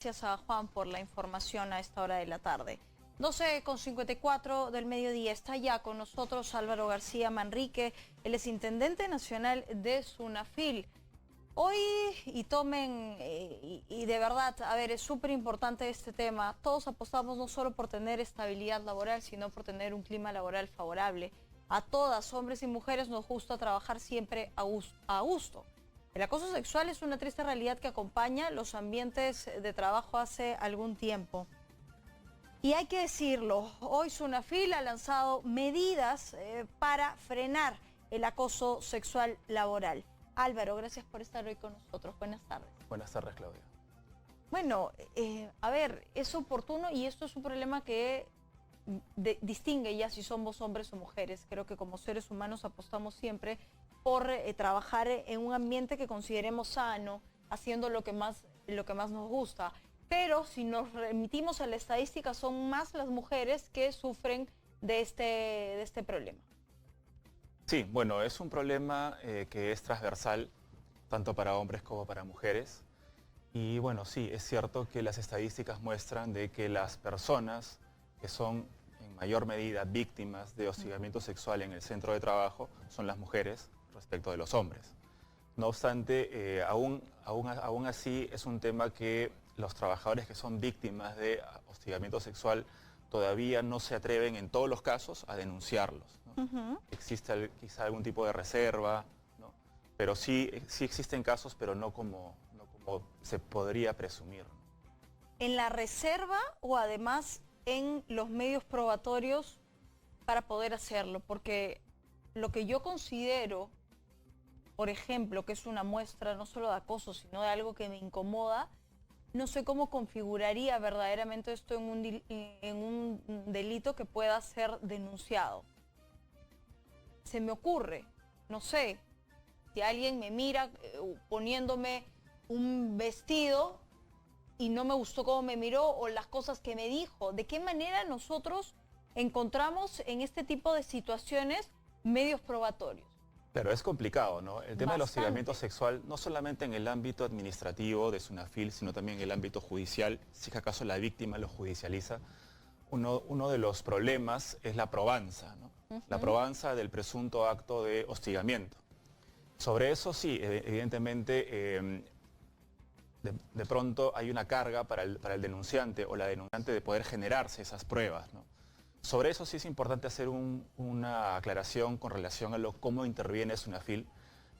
Gracias a Juan por la información a esta hora de la tarde. 12:54 del mediodía. Está ya con nosotros Álvaro García Manrique, él es intendente nacional de SUNAFIL. Hoy, y tomen, y de verdad, a ver, es súper importante este tema. Todos apostamos no solo por tener estabilidad laboral, sino por tener un clima laboral favorable. A todas, hombres y mujeres, nos gusta trabajar siempre a gusto. El acoso sexual es una triste realidad que acompaña los ambientes de trabajo hace algún tiempo. Y hay que decirlo, hoy SUNAFIL ha lanzado medidas para frenar el acoso sexual laboral. Álvaro, gracias por estar hoy con nosotros. Buenas tardes. Buenas tardes, Claudia. Bueno, a ver, es oportuno y esto es un problema que distingue ya si somos hombres o mujeres. Creo que como seres humanos apostamos siempre por trabajar en un ambiente que consideremos sano, haciendo lo que más nos gusta. Pero si nos remitimos a la estadística, son más las mujeres que sufren de este problema. Sí, bueno, es un problema que es transversal, tanto para hombres como para mujeres. Y bueno, sí, es cierto que las estadísticas muestran de que las personas que son en mayor medida víctimas de hostigamiento sexual en el centro de trabajo son las mujeres respecto de los hombres. No obstante, aún así es un tema que los trabajadores que son víctimas de hostigamiento sexual todavía no se atreven en todos los casos a denunciarlos, ¿no? Existe quizá algún tipo de reserva, ¿no? Pero sí existen casos, pero no como se podría presumir, ¿no? ¿En la reserva o además en los medios probatorios para poder hacerlo? Porque lo que yo considero, por ejemplo, que es una muestra no solo de acoso, sino de algo que me incomoda, no sé cómo configuraría verdaderamente esto en un delito que pueda ser denunciado. Se me ocurre, no sé, si alguien me mira poniéndome un vestido y no me gustó cómo me miró o las cosas que me dijo, ¿de qué manera nosotros encontramos en este tipo de situaciones medios probatorios? Claro, es complicado, ¿no? El tema del Bastante. hostigamiento sexual, no solamente en el ámbito administrativo de SUNAFIL, sino también en el ámbito judicial, si es que acaso la víctima lo judicializa. Uno de los problemas es la probanza, ¿no? La probanza del presunto acto de hostigamiento. Sobre eso sí, evidentemente, de pronto hay una carga para el denunciante o la denunciante de poder generarse esas pruebas, ¿no? Sobre eso sí es importante hacer una aclaración con relación a cómo interviene SUNAFIL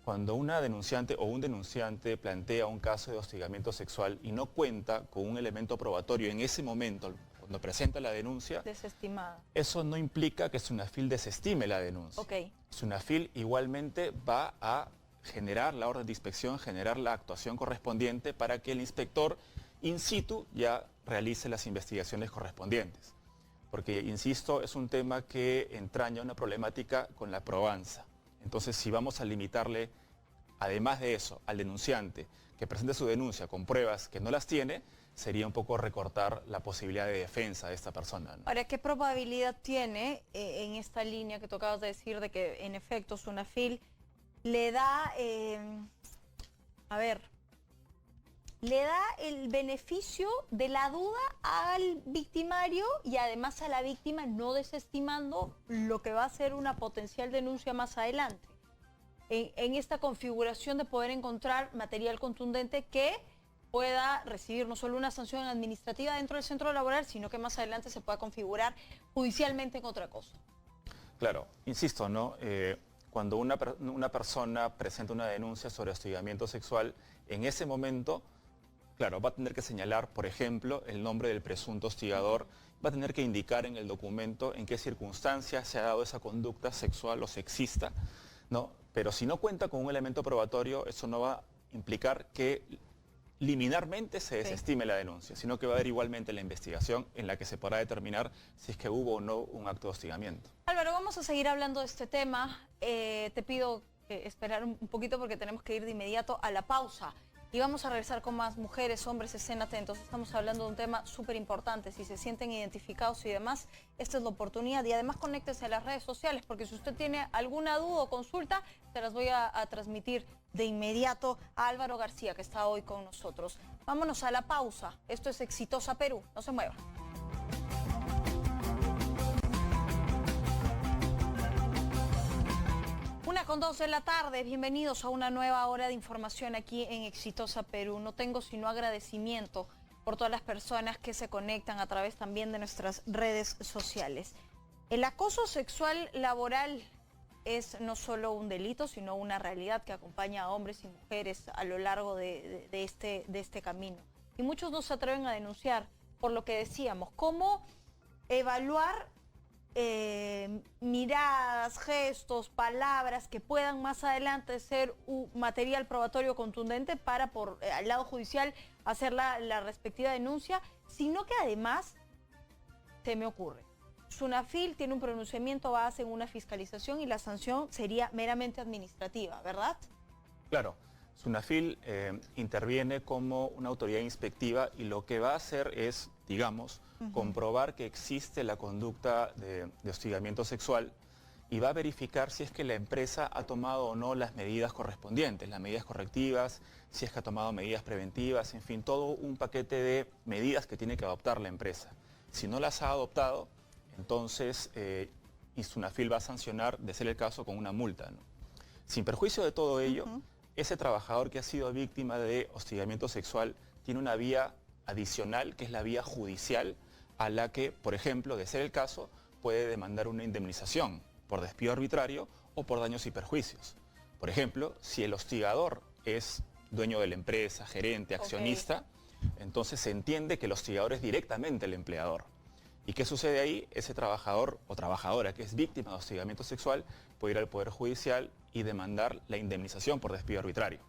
cuando una denunciante o un denunciante plantea un caso de hostigamiento sexual y no cuenta con un elemento probatorio en ese momento, cuando presenta la denuncia. Desestimada. Eso no implica que SUNAFIL desestime la denuncia. Ok. SUNAFIL igualmente va a generar la orden de inspección, generar la actuación correspondiente para que el inspector in situ ya realice las investigaciones correspondientes. Porque, insisto, es un tema que entraña una problemática con la probanza. Entonces, si vamos a limitarle, además de eso, al denunciante que presente su denuncia con pruebas que no las tiene, sería un poco recortar la posibilidad de defensa de esta persona, ¿no? Ahora, ¿qué probabilidad tiene en esta línea que tú acabas de decir de que en efecto SUNAFIL le da, le da el beneficio de la duda al victimario y además a la víctima, no desestimando lo que va a ser una potencial denuncia más adelante? En esta configuración de poder encontrar material contundente que pueda recibir no solo una sanción administrativa dentro del centro laboral, sino que más adelante se pueda configurar judicialmente en otra cosa. Claro, insisto, ¿no? Cuando una persona presenta una denuncia sobre hostigamiento sexual, en ese momento, claro, va a tener que señalar, por ejemplo, el nombre del presunto hostigador, va a tener que indicar en el documento en qué circunstancias se ha dado esa conducta sexual o sexista, ¿no? Pero si no cuenta con un elemento probatorio, eso no va a implicar que liminarmente se desestime la denuncia, sino que va a haber igualmente la investigación en la que se podrá determinar si es que hubo o no un acto de hostigamiento. Álvaro, vamos a seguir hablando de este tema. Te pido esperar un poquito porque tenemos que ir de inmediato a la pausa. Y vamos a regresar con más mujeres, hombres, estén atentos. Estamos hablando de un tema súper importante. Si se sienten identificados y demás, esta es la oportunidad. Y además conéctese a las redes sociales, porque si usted tiene alguna duda o consulta, se las voy a transmitir de inmediato a Álvaro García, que está hoy con nosotros. Vámonos a la pausa. Esto es Exitosa Perú. No se mueva. 1:02 de la tarde, bienvenidos a una nueva hora de información aquí en Exitosa Perú. No tengo sino agradecimiento por todas las personas que se conectan a través también de nuestras redes sociales. El acoso sexual laboral es no solo un delito, sino una realidad que acompaña a hombres y mujeres a lo largo de este camino. Y muchos no se atreven a denunciar por lo que decíamos, cómo evaluar miradas, gestos, palabras que puedan más adelante ser un material probatorio contundente para al lado judicial hacer la respectiva denuncia, sino que además, se me ocurre, SUNAFIL tiene un pronunciamiento base en una fiscalización y la sanción sería meramente administrativa, ¿verdad? Claro, SUNAFIL interviene como una autoridad inspectiva y lo que va a hacer es, digamos, comprobar que existe la conducta de hostigamiento sexual y va a verificar si es que la empresa ha tomado o no las medidas correspondientes, las medidas correctivas, si es que ha tomado medidas preventivas, en fin, todo un paquete de medidas que tiene que adoptar la empresa. Si no las ha adoptado, entonces SUNAFIL va a sancionar, de ser el caso, con una multa, ¿no? Sin perjuicio de todo ello, ese trabajador que ha sido víctima de hostigamiento sexual tiene una vía adicional, que es la vía judicial, a la que, por ejemplo, de ser el caso, puede demandar una indemnización por despido arbitrario o por daños y perjuicios. Por ejemplo, si el hostigador es dueño de la empresa, gerente, accionista, entonces se entiende que el hostigador es directamente el empleador. ¿Y qué sucede ahí? Ese trabajador o trabajadora que es víctima de hostigamiento sexual puede ir al Poder Judicial y demandar la indemnización por despido arbitrario.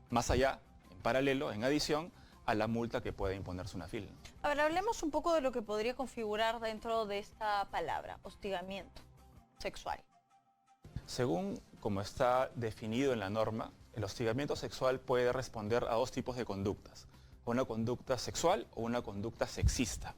Más allá, en paralelo, en adición, a la multa que puede imponer SUNAFIL. A ver, hablemos un poco de lo que podría configurar dentro de esta palabra, hostigamiento sexual. Según como está definido en la norma, el hostigamiento sexual puede responder a dos tipos de conductas, una conducta sexual o una conducta sexista.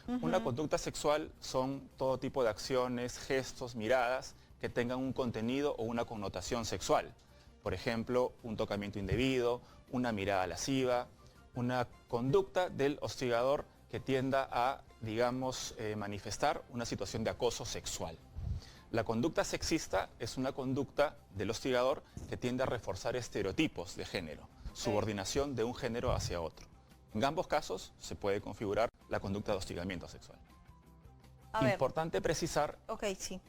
Una conducta sexual son todo tipo de acciones, gestos, miradas que tengan un contenido o una connotación sexual. Por ejemplo, un tocamiento indebido, una mirada lasciva, una conducta del hostigador que tienda a, digamos, manifestar una situación de acoso sexual. La conducta sexista es una conducta del hostigador que tiende a reforzar estereotipos de género, subordinación de un género hacia otro. En ambos casos se puede configurar la conducta de hostigamiento sexual. Importante precisar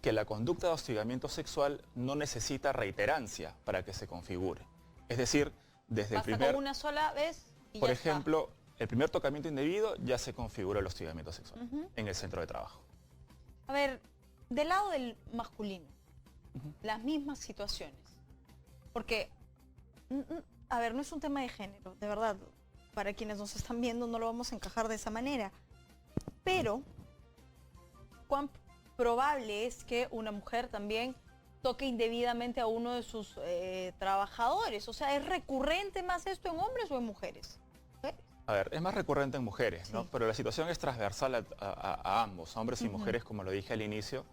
que la conducta de hostigamiento sexual no necesita reiterancia para que se configure. Es decir, desde el primer... con una sola vez. Por ejemplo, el primer tocamiento indebido ya se configura el hostigamiento sexual en el centro de trabajo. A ver, del lado del masculino, las mismas situaciones. Porque, a ver, no es un tema de género, de verdad. Para quienes nos están viendo no lo vamos a encajar de esa manera. Pero, ¿cuán probable es que una mujer también toque indebidamente a uno de sus trabajadores? O sea, ¿es recurrente más esto en hombres o en mujeres? A ver, es más recurrente en mujeres, ¿no? Pero la situación es transversal a ambos, a hombres y mujeres, como lo dije al inicio.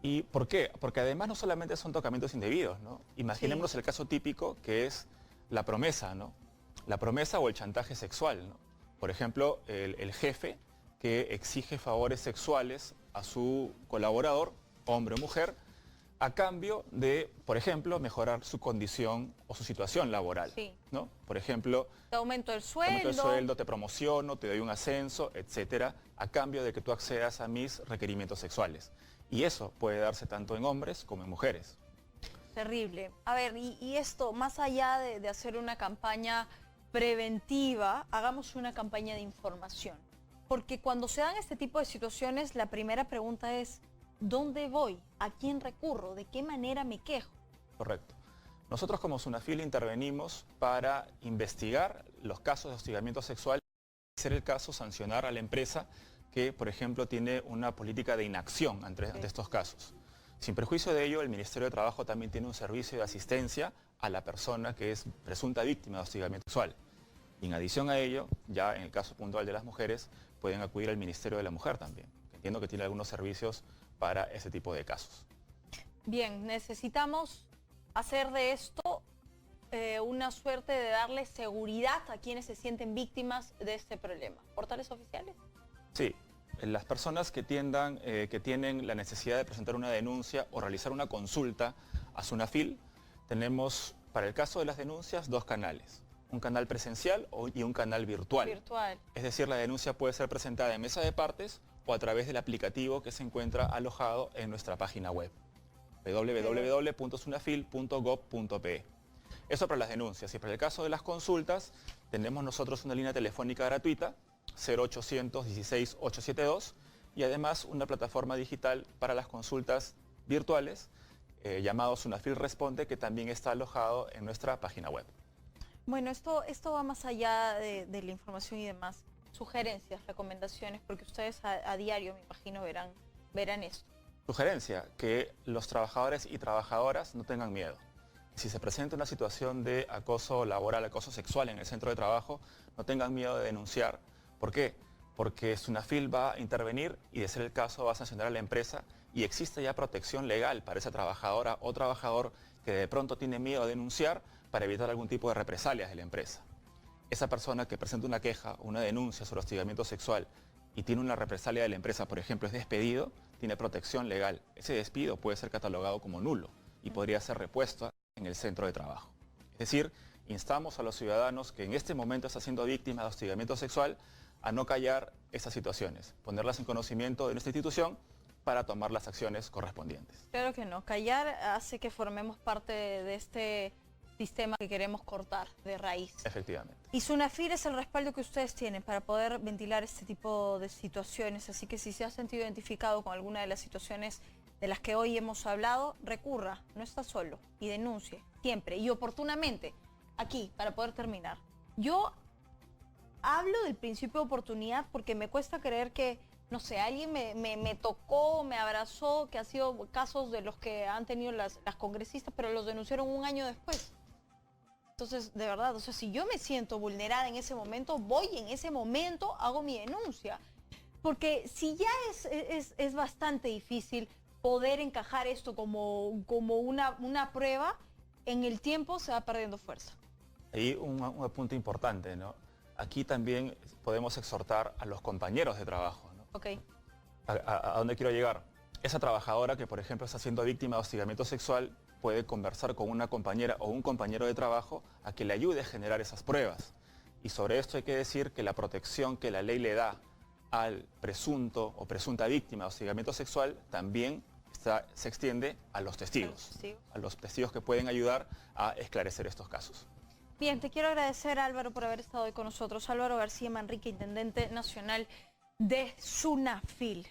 ¿Y por qué? Porque además no solamente son tocamientos indebidos, ¿no? Imaginémonos el caso típico que es la promesa, ¿no? La promesa o el chantaje sexual, ¿no? Por ejemplo, el jefe que exige favores sexuales a su colaborador, hombre o mujer, a cambio de, por ejemplo, mejorar su condición o su situación laboral, ¿no? Por ejemplo, te aumento el sueldo, te promociono, te doy un ascenso, etcétera, a cambio de que tú accedas a mis requerimientos sexuales. Y eso puede darse tanto en hombres como en mujeres. Terrible. A ver, y esto, más allá de hacer una campaña preventiva, hagamos una campaña de información. Porque cuando se dan este tipo de situaciones, la primera pregunta es, ¿dónde voy? ¿A quién recurro? ¿De qué manera me quejo? Correcto. Nosotros como SUNAFIL intervenimos para investigar los casos de hostigamiento sexual y, ser el caso, sancionar a la empresa que, por ejemplo, tiene una política de inacción ante estos casos. Sin perjuicio de ello, el Ministerio de Trabajo también tiene un servicio de asistencia a la persona que es presunta víctima de hostigamiento sexual. Y en adición a ello, ya en el caso puntual de las mujeres, pueden acudir al Ministerio de la Mujer también. Entiendo que tiene algunos servicios para ese tipo de casos. Bien, necesitamos hacer de esto una suerte de darle seguridad a quienes se sienten víctimas de este problema. ¿Portales oficiales? Sí, las personas que tienen la necesidad de presentar una denuncia o realizar una consulta a SUNAFIL, tenemos para el caso de las denuncias 2 canales. Un canal presencial y un canal virtual. Es decir, la denuncia puede ser presentada en mesa de partes o a través del aplicativo que se encuentra alojado en nuestra página web www.sunafil.gov.pe. Eso para las denuncias. Y para el caso de las consultas, tenemos nosotros una línea telefónica gratuita, 0800 16 872, y además una plataforma digital para las consultas virtuales llamado Sunafil Responde, que también está alojado en nuestra página web. Bueno, esto va más allá de la información y demás. Sugerencias, recomendaciones, porque ustedes a diario, me imagino, verán esto. Sugerencia, que los trabajadores y trabajadoras no tengan miedo. Si se presenta una situación de acoso laboral, acoso sexual en el centro de trabajo, no tengan miedo de denunciar. ¿Por qué? Porque SUNAFIL va a intervenir y, de ser el caso, va a sancionar a la empresa, y existe ya protección legal para esa trabajadora o trabajador que de pronto tiene miedo a denunciar para evitar algún tipo de represalias de la empresa. Esa persona que presenta una queja o una denuncia sobre hostigamiento sexual y tiene una represalia de la empresa, por ejemplo, es despedido, tiene protección legal. Ese despido puede ser catalogado como nulo y podría ser repuesto en el centro de trabajo. Es decir, instamos a los ciudadanos que en este momento están siendo víctimas de hostigamiento sexual a no callar esas situaciones, ponerlas en conocimiento de nuestra institución para tomar las acciones correspondientes. Claro que no. Callar hace que formemos parte de este sistema que queremos cortar de raíz. Efectivamente. Y SUNAFIL es el respaldo que ustedes tienen para poder ventilar este tipo de situaciones, así que si se ha sentido identificado con alguna de las situaciones de las que hoy hemos hablado, recurra, no está solo, y denuncie siempre y oportunamente aquí para poder terminar. Yo hablo del principio de oportunidad porque me cuesta creer que, no sé, alguien me tocó, me abrazó, que ha sido casos de los que han tenido las congresistas, pero los denunciaron un año después. Entonces, de verdad, o sea, si yo me siento vulnerada en ese momento, voy en ese momento, hago mi denuncia. Porque si ya es bastante difícil poder encajar esto como una prueba, en el tiempo se va perdiendo fuerza. Ahí un punto importante, ¿no? Aquí también podemos exhortar a los compañeros de trabajo, ¿no? Ok. ¿A dónde quiero llegar? Esa trabajadora que, por ejemplo, está siendo víctima de hostigamiento sexual puede conversar con una compañera o un compañero de trabajo a que le ayude a generar esas pruebas. Y sobre esto hay que decir que la protección que la ley le da al presunto o presunta víctima de hostigamiento sexual también se extiende a los testigos, a los testigos que pueden ayudar a esclarecer estos casos. Bien, te quiero agradecer, Álvaro, por haber estado hoy con nosotros. Álvaro García Manrique, Intendente Nacional de SUNAFIL.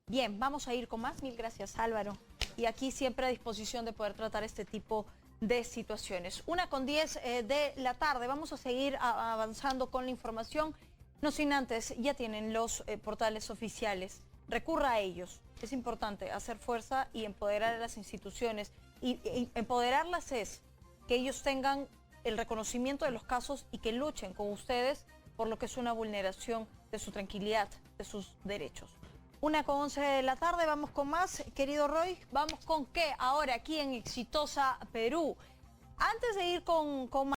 Bien, vamos a ir con más. Mil gracias, Álvaro. Y aquí siempre a disposición de poder tratar este tipo de situaciones. 1:10 de la tarde. Vamos a seguir avanzando con la información. No sin antes, ya tienen los portales oficiales. Recurra a ellos. Es importante hacer fuerza y empoderar a las instituciones. Y empoderarlas es que ellos tengan el reconocimiento de los casos y que luchen con ustedes por lo que es una vulneración de su tranquilidad, de sus derechos. 1:11 de la tarde, vamos con más. Querido Roy, ¿vamos con qué? Ahora aquí en Exitosa Perú. Antes de ir con más...